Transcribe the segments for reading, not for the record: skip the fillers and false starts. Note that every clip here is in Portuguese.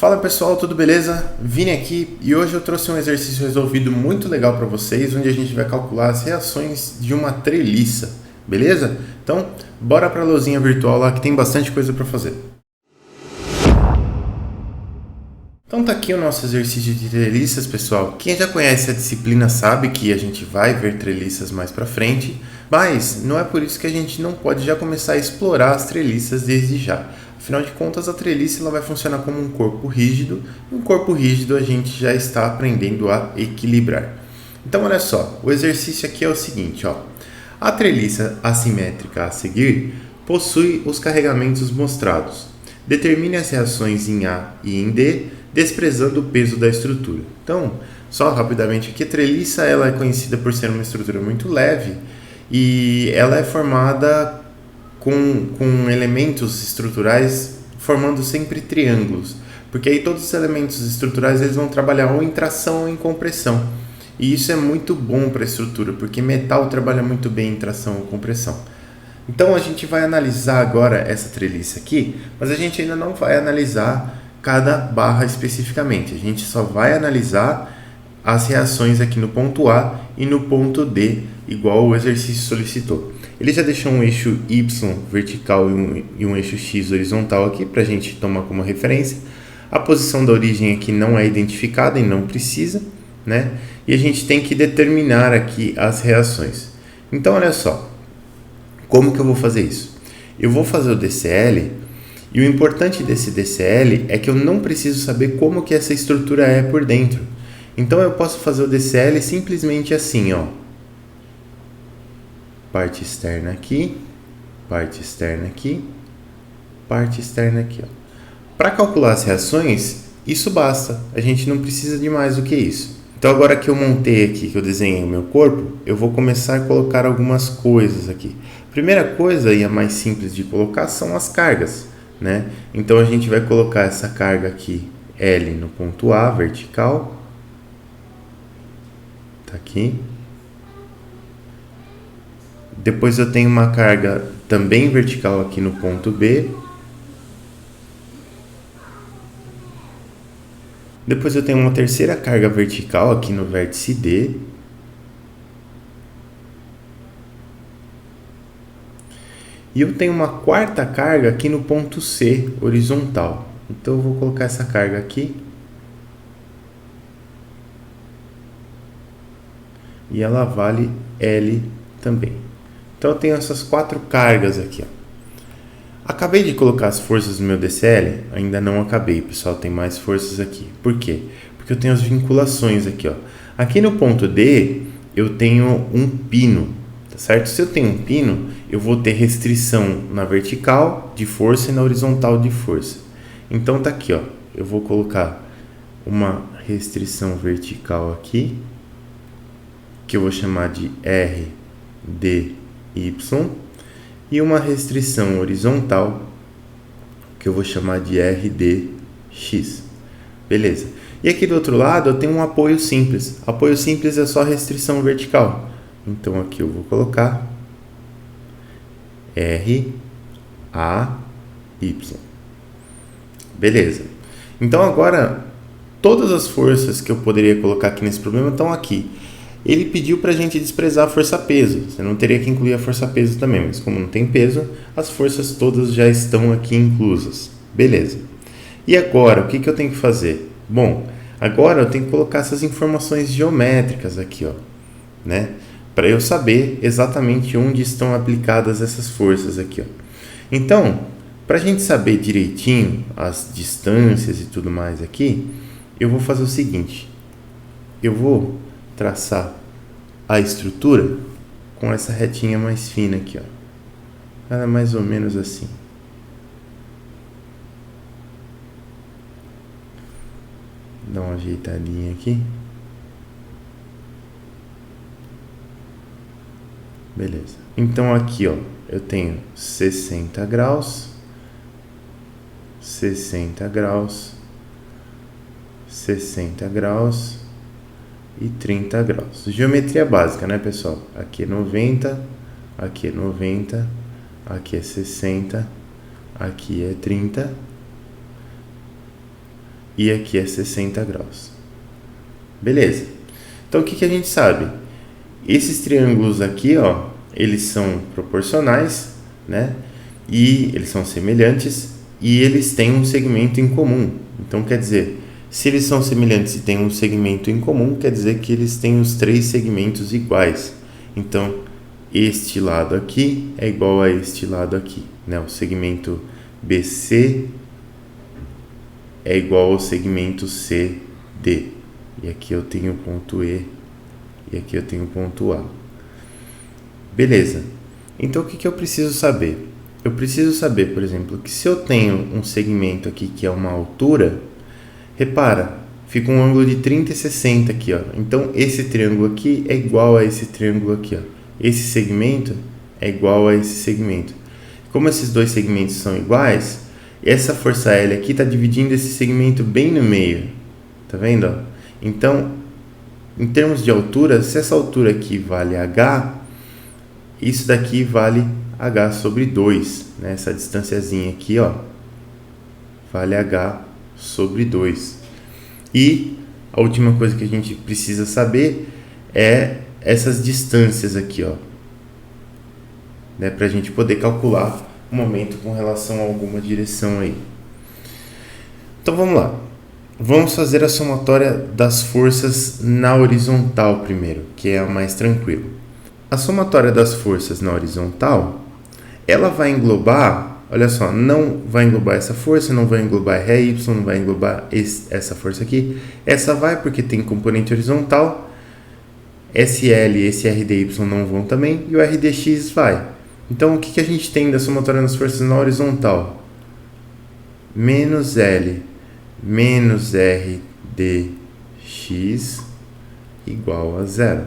Fala pessoal, tudo beleza? Vini aqui e hoje eu trouxe um exercício resolvido muito legal para vocês, onde a gente vai calcular as reações de uma treliça, beleza? Então, bora para a lousinha virtual lá que tem bastante coisa para fazer. Então tá aqui o nosso exercício de treliças, pessoal. Quem já conhece a disciplina sabe que a gente vai ver treliças mais para frente, mas não é por isso que a gente não pode já começar a explorar as treliças desde já. Afinal de contas, a treliça ela vai funcionar como um corpo rígido, e um corpo rígido a gente já está aprendendo a equilibrar. Então, olha só, o exercício aqui é o seguinte, ó. A treliça assimétrica a seguir possui os carregamentos mostrados. Determine as reações em A e em D, desprezando o peso da estrutura. Então, só rapidamente aqui, a treliça ela é conhecida por ser uma estrutura muito leve e ela é formada com elementos estruturais formando sempre triângulos, porque aí todos os elementos estruturais eles vão trabalhar ou em tração ou em compressão. E isso é muito bom para a estrutura, porque metal trabalha muito bem em tração ou compressão. Então a gente vai analisar agora essa treliça aqui, mas a gente ainda não vai analisar cada barra especificamente. A gente só vai analisar as reações aqui no ponto A e no ponto D, igual o exercício solicitou. Ele já deixou um eixo Y vertical e um eixo X horizontal aqui para a gente tomar como referência. A posição da origem aqui não é identificada e não precisa, né? E a gente tem que determinar aqui as reações. Então, olha só, como que eu vou fazer isso? Eu vou fazer o DCL e o importante desse DCL é que eu não preciso saber como que essa estrutura é por dentro. Então, eu posso fazer o DCL simplesmente assim, ó. Parte externa aqui, parte externa aqui, parte externa aqui, ó. Para calcular as reações, isso basta. A gente não precisa de mais do que isso. Então, agora que eu montei aqui, que eu desenhei o meu corpo, eu vou começar a colocar algumas coisas aqui. Primeira coisa, e a mais simples de colocar, são as cargas, né? Então, a gente vai colocar essa carga aqui, L no ponto A, vertical. Tá aqui. Depois eu tenho uma carga também vertical aqui no ponto B. Depois eu tenho uma terceira carga vertical aqui no vértice D. E eu tenho uma quarta carga aqui no ponto C, horizontal. Então eu vou colocar essa carga aqui. E ela vale L também. Então eu tenho essas quatro cargas aqui, ó. Acabei de colocar as forças no meu DCL? Ainda não acabei, pessoal, tem mais forças aqui. Por quê? Porque eu tenho as vinculações aqui, ó. Aqui no ponto D, eu tenho um pino, tá certo? Se eu tenho um pino, eu vou ter restrição na vertical de força e na horizontal de força. Então tá aqui, ó. Eu vou colocar uma restrição vertical aqui, que eu vou chamar de RDY, e uma restrição horizontal que eu vou chamar de RDX. Beleza. E aqui do outro lado eu tenho um apoio simples. Apoio simples é só restrição vertical. Então aqui eu vou colocar RAY. Beleza. Então agora todas as forças que eu poderia colocar aqui nesse problema estão aqui. Ele pediu para a gente desprezar a força-peso. Você não teria que incluir a força-peso também, mas como não tem peso, as forças todas já estão aqui inclusas. Beleza. E agora, o que eu tenho que fazer? Bom, agora eu tenho que colocar essas informações geométricas aqui, ó, né? Para eu saber exatamente onde estão aplicadas essas forças aqui, ó. Então, para a gente saber direitinho as distâncias e tudo mais aqui, eu vou fazer o seguinte. Eu vou traçar a estrutura com essa retinha mais fina aqui, ó. Ela é mais ou menos assim. Dá uma ajeitadinha aqui. Beleza. Então aqui, ó, eu tenho 60 graus, 60 graus, 60 graus e 30 graus. Geometria básica, né, pessoal? Aqui é 90, aqui é 90, aqui é 60, aqui é 30 e aqui é 60 graus. Beleza. Então o que a gente sabe? Esses triângulos aqui, ó, eles são proporcionais, né? E eles são semelhantes e eles têm um segmento em comum. Então quer dizer, se eles são semelhantes e têm um segmento em comum, quer dizer que eles têm os 3 segmentos iguais. Então este lado aqui é igual a este lado aqui, né? O segmento BC é igual ao segmento CD. E aqui eu tenho o ponto E e aqui eu tenho o ponto A. Beleza. Então o que eu preciso saber? Eu preciso saber, por exemplo, que se eu tenho um segmento aqui que é uma altura, repara, fica um ângulo de 30 e 60 aqui, ó. Então esse triângulo aqui é igual a esse triângulo aqui, ó. Esse segmento é igual a esse segmento. Como esses dois segmentos são iguais, essa força L aqui está dividindo esse segmento bem no meio. Tá vendo? Ó? Então, em termos de altura, se essa altura aqui vale h, isso daqui vale h sobre 2. Né? Essa distanciazinha aqui, ó, vale h sobre 2. E a última coisa que a gente precisa saber é essas distâncias aqui, ó, né, para a gente poder calcular o momento com relação a alguma direção aí. Então vamos lá. Vamos fazer a somatória das forças na horizontal primeiro, que é a mais tranquila. A somatória das forças na horizontal, ela vai englobar, olha só, não vai englobar essa força, não vai englobar RY, não vai englobar essa força aqui. Essa vai porque tem componente horizontal. SL e esse RDY não vão também, e o RDX vai. Então, o que a gente tem da somatória das forças na horizontal? Menos L menos RDX igual a 0.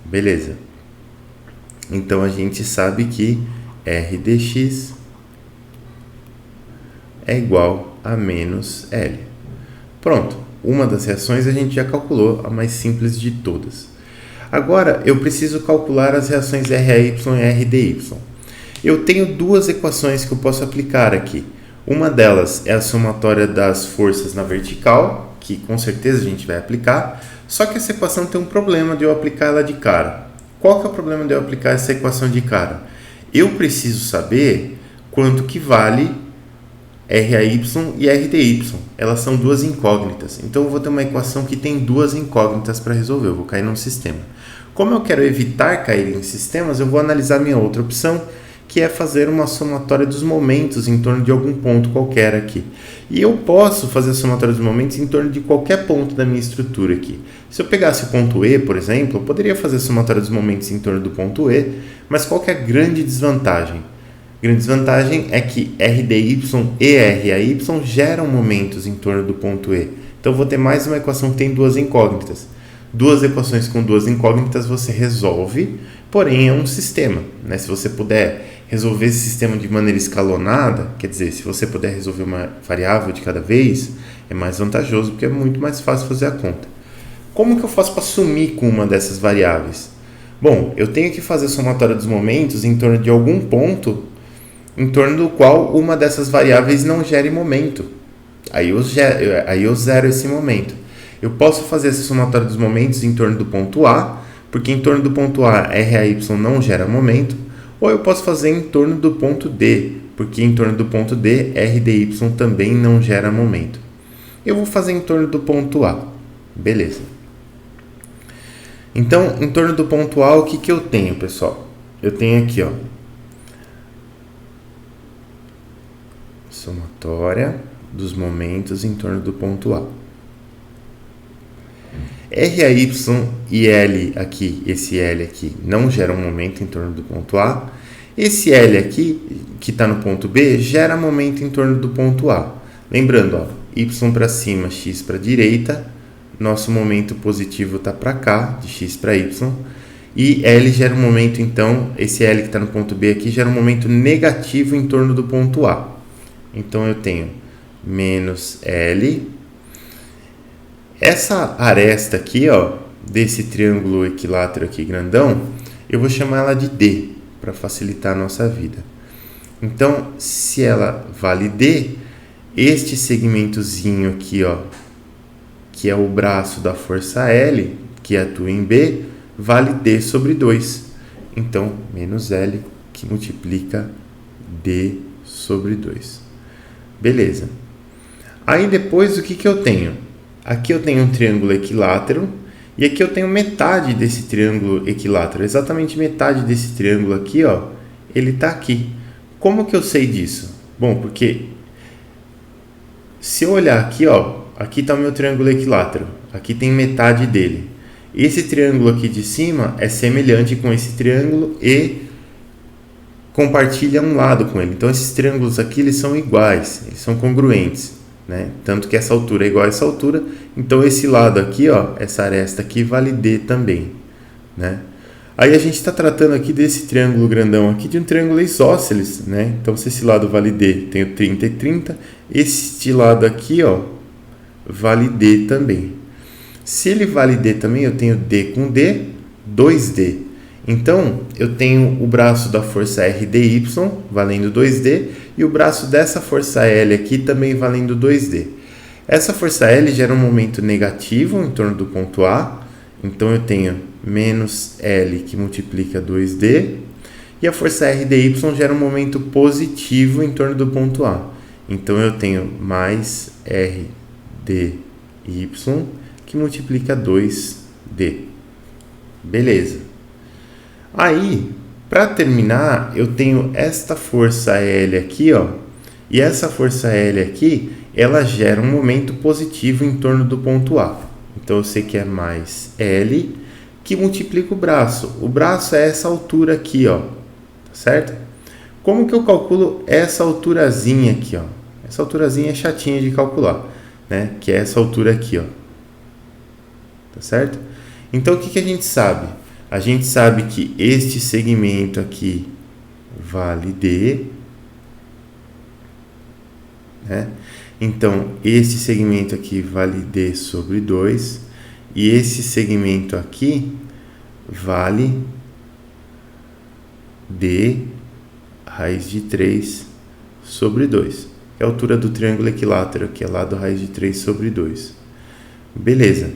Beleza. Então, a gente sabe que RDX é igual a menos L. Pronto. Uma das reações a gente já calculou, a mais simples de todas. Agora, eu preciso calcular as reações RAY e RDY. Eu tenho duas equações que eu posso aplicar aqui. Uma delas é a somatória das forças na vertical, que com certeza a gente vai aplicar, só que essa equação tem um problema de eu aplicar ela de cara. Qual que é o problema de eu aplicar essa equação de cara? Eu preciso saber quanto que vale RAY e RDY, elas são duas incógnitas. Então eu vou ter uma equação que tem duas incógnitas para resolver, eu vou cair num sistema. Como eu quero evitar cair em sistemas, eu vou analisar minha outra opção, que é fazer uma somatória dos momentos em torno de algum ponto qualquer aqui. E eu posso fazer a somatória dos momentos em torno de qualquer ponto da minha estrutura aqui. Se eu pegasse o ponto E, por exemplo, eu poderia fazer a somatória dos momentos em torno do ponto E, mas qual que é a grande desvantagem? A grande desvantagem é que RDY e RAY geram momentos em torno do ponto E. Então, eu vou ter mais uma equação que tem duas incógnitas. Duas equações com duas incógnitas você resolve, porém é um sistema. Né? Se você puder resolver esse sistema de maneira escalonada, quer dizer, se você puder resolver uma variável de cada vez, é mais vantajoso, porque é muito mais fácil fazer a conta. Como que eu faço para sumir com uma dessas variáveis? Bom, eu tenho que fazer a somatória dos momentos em torno de algum ponto em torno do qual uma dessas variáveis não gere momento. Aí eu zero esse momento. Eu posso fazer essa somatória dos momentos em torno do ponto A, porque em torno do ponto A, RAY não gera momento, ou eu posso fazer em torno do ponto D, porque em torno do ponto D, RDY também não gera momento. Eu vou fazer em torno do ponto A. Beleza. Então, em torno do ponto A, o que eu tenho, pessoal? Eu tenho aqui, ó, somatória dos momentos em torno do ponto A. RAY e L aqui, esse L aqui, não gera um momento em torno do ponto A. Esse L aqui, que está no ponto B, gera momento em torno do ponto A. Lembrando, ó, Y para cima, X para a direita, nosso momento positivo está para cá, de X para Y. E L gera um momento, então, esse L que está no ponto B aqui, gera um momento negativo em torno do ponto A. Então, eu tenho menos L. Essa aresta aqui, ó, desse triângulo equilátero aqui grandão, eu vou chamar ela de D, para facilitar a nossa vida. Então, se ela vale D, este segmentozinho aqui, ó, que é o braço da força L, que atua em B, vale D sobre 2. Então, menos L, que multiplica D sobre 2. Beleza. Aí depois, o que eu tenho? Aqui eu tenho um triângulo equilátero, e aqui eu tenho metade desse triângulo equilátero. Exatamente metade desse triângulo aqui, ó, ele está aqui. Como que eu sei disso? Bom, porque se eu olhar aqui, ó, aqui está o meu triângulo equilátero. Aqui tem metade dele. Esse triângulo aqui de cima é semelhante com esse triângulo e compartilha um lado com ele. Então, esses triângulos aqui, eles são iguais, eles são congruentes, né? Tanto que essa altura é igual a essa altura. Então, esse lado aqui, ó, essa aresta aqui, vale D também, né? Aí, a gente está tratando aqui desse triângulo grandão aqui de um triângulo isósceles, né? Então, se esse lado vale D, tenho 30 e 30. Este lado aqui, ó, vale D também. Se ele vale D também, eu tenho D com D, 2D. Então, eu tenho o braço da força RDY valendo 2D e o braço dessa força L aqui também valendo 2D. Essa força L gera um momento negativo em torno do ponto A. Então, eu tenho menos L que multiplica 2D. E a força RDY gera um momento positivo em torno do ponto A. Então, eu tenho mais RDY que multiplica 2D. Beleza. Aí, para terminar, eu tenho esta força L aqui, ó. E essa força L aqui, ela gera um momento positivo em torno do ponto A. Então, eu sei que é mais L que multiplica o braço. O braço é essa altura aqui, ó. Tá certo? Como que eu calculo essa alturazinha aqui, ó? Essa alturazinha é chatinha de calcular, né? Que é essa altura aqui, ó. Tá certo? Então, o que a gente sabe? A gente sabe que este segmento aqui vale D, né? Então, este segmento aqui vale D sobre 2, e esse segmento aqui vale D raiz de 3 sobre 2. É a altura do triângulo equilátero, que é lá do raiz de 3 sobre 2. Beleza.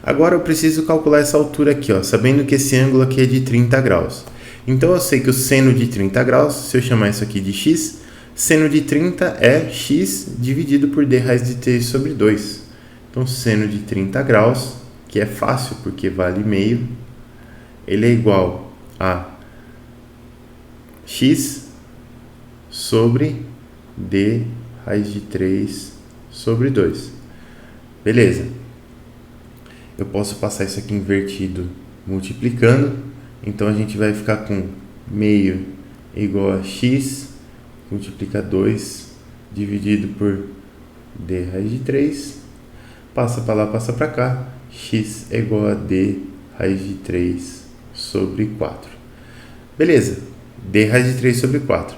Agora eu preciso calcular essa altura aqui, ó, sabendo que esse ângulo aqui é de 30 graus. Então eu sei que o seno de 30 graus, se eu chamar isso aqui de x, seno de 30 é x dividido por d raiz de 3 sobre 2. Então seno de 30 graus, que é fácil porque vale meio, ele é igual a x sobre d raiz de 3 sobre 2. Beleza. Eu posso passar isso aqui invertido multiplicando. Então, a gente vai ficar com meio igual a x multiplica 2 dividido por d raiz de 3. Passa para lá, passa para cá. X é igual a d raiz de 3 sobre 4. Beleza. D raiz de 3 sobre 4.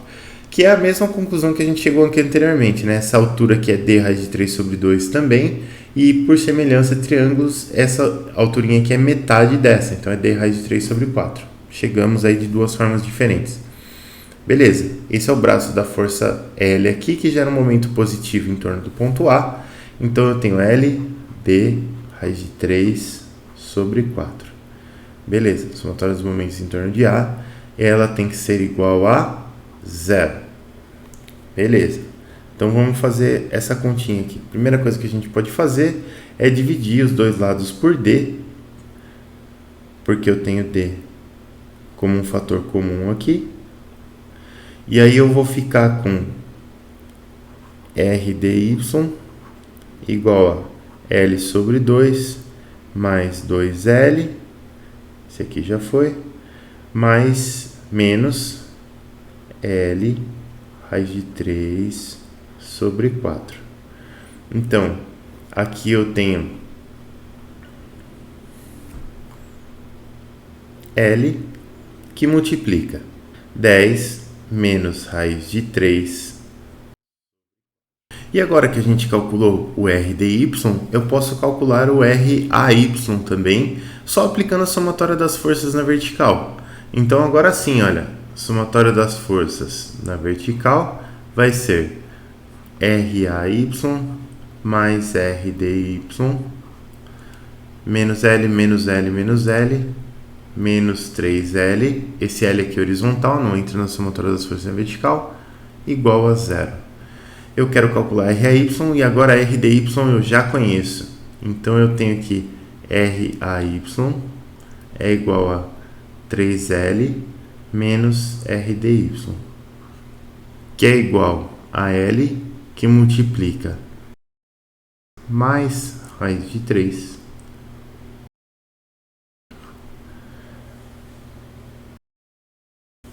Que é a mesma conclusão que a gente chegou aqui anteriormente, né? Essa altura aqui é d raiz de 3 sobre 2 também. E por semelhança de triângulos, essa alturinha aqui é metade dessa. Então, é d raiz de 3 sobre 4. Chegamos aí de duas formas diferentes. Beleza. Esse é o braço da força L aqui, que gera um momento positivo em torno do ponto A. Então, eu tenho L, d raiz de 3 sobre 4. Beleza. Somatória dos momentos em torno de A. Ela tem que ser igual a 0. Beleza. Então, vamos fazer essa continha aqui. Primeira coisa que a gente pode fazer é dividir os dois lados por D, porque eu tenho D como um fator comum aqui. E aí, eu vou ficar com RDY igual a L sobre 2 mais 2L, esse aqui já foi, mais menos L raiz de 3 sobre 4. Então, aqui eu tenho L que multiplica 10 menos raiz de 3. E agora que a gente calculou o RDY, eu posso calcular o RAY também, só aplicando a somatória das forças na vertical. Então, agora sim, olha, a somatória das forças na vertical vai ser RAY mais RDY menos L, menos L, menos L, menos 3L, esse L aqui é horizontal, não entra na somatória das forças na vertical, igual a zero. Eu quero calcular RAY e agora RDY eu já conheço. Então eu tenho aqui RAY é igual a 3L menos RDY, que é igual a L que multiplica mais raiz de 3.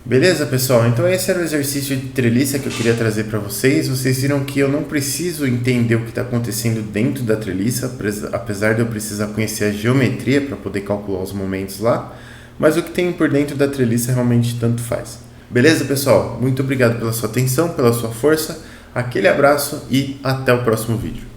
Beleza, pessoal? Então esse era o exercício de treliça que eu queria trazer para vocês. Vocês viram que eu não preciso entender o que está acontecendo dentro da treliça, apesar de eu precisar conhecer a geometria para poder calcular os momentos lá, mas o que tem por dentro da treliça realmente tanto faz. Beleza, pessoal? Muito obrigado pela sua atenção, pela sua força. Aquele abraço e até o próximo vídeo.